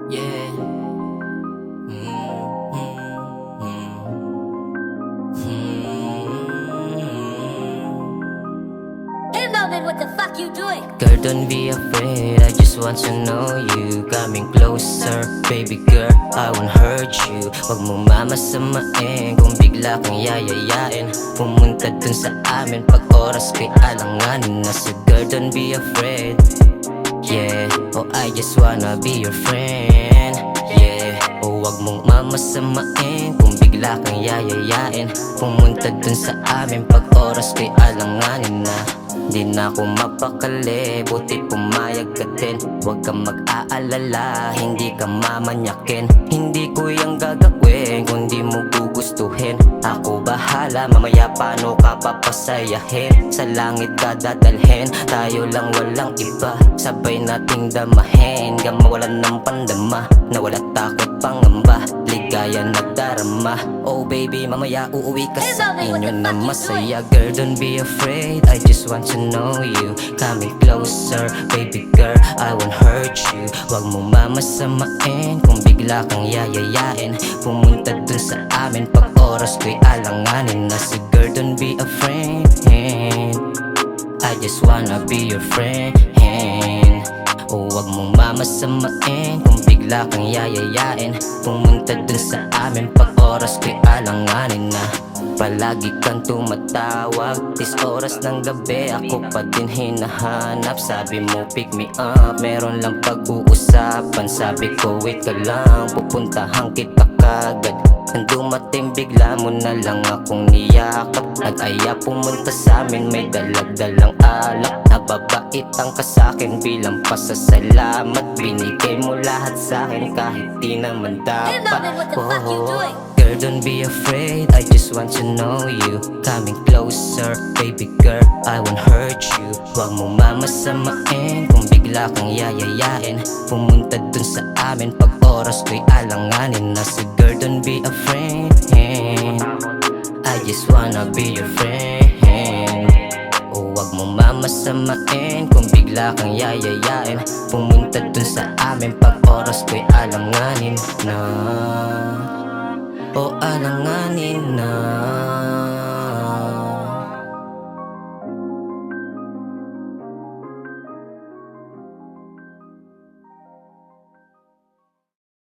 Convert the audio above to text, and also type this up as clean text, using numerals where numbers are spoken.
Yeah. Hey Melvin, what the fuck you doing? Girl, don't be afraid, I just want to know you. Coming closer, baby girl, I won't hurt you. Wag mo mamasamain kung bigla kang yayayain. Pumunta dun sa amin pag oras ko'y alanganin na. So girl, don't be afraid. Yeah, oh I just wanna be your friend. Yeah, oh wag mong mamasamain kung bigla kang yayayain. Pumunta dun sa amin pag oras ko'y alanganin na. Di na ako mapakali, buti pumayag ka din. Huwag kang mag-aalala, hindi ka mamanyakin. Hindi ko yung gagawin kung di mo gugustuhin. Ako bahala, mamaya paano ka papasayahin. Sa langit ka dadalhin, tayo lang walang iba. Sabay nating damahin, hanggang mawalan ng pandama. Na wala takot pangamba, ligaya nagdarama. Oh baby, mamaya uuwi ka sa inyo na masaya. Girl, don't be afraid, I just want to know you. Coming closer, baby girl, I won't hurt you. Wag mo mamasamain kung bigla kang yayayain. Pumunta dun sa amin pag oras ko'y alanganin na. So girl, don't be afraid, I just wanna be your friend. O wag mong mamasamain kung bigla kang yayayain. Pumunta dun sa amin pag oras ko'y alanganin na. Palagi kang tumatawag, tis oras ng gabi ako pa din hinahanap. Sabi mo pick me up, meron lang pag-uusapan. Sabi ko wait ka lang, pupuntahan kita kagad. Nang dumating bigla mo na lang akong niyakap. Nag-aya pumunta sa amin, may dalag-dalang alak. Nababaitan ka sa'kin bilang pasasalamat. Binigay mo lahat sa'kin kahit di naman Hey dapat. Melvin, what the fuck you doing? Girl, don't be afraid, I just want to know you. Coming closer, baby girl, I won't hurt you. Huwag mo mamasamain kung bigla kang yayayain. Pumunta dun sa amin pag oras ko'y alanganin na. So girl, don't be afraid, I just wanna be your friend. O wag mo mamasamain kung bigla kang yayayain. Pumunta dun sa amin pag oras ko'y alanganin na. O alanganin na.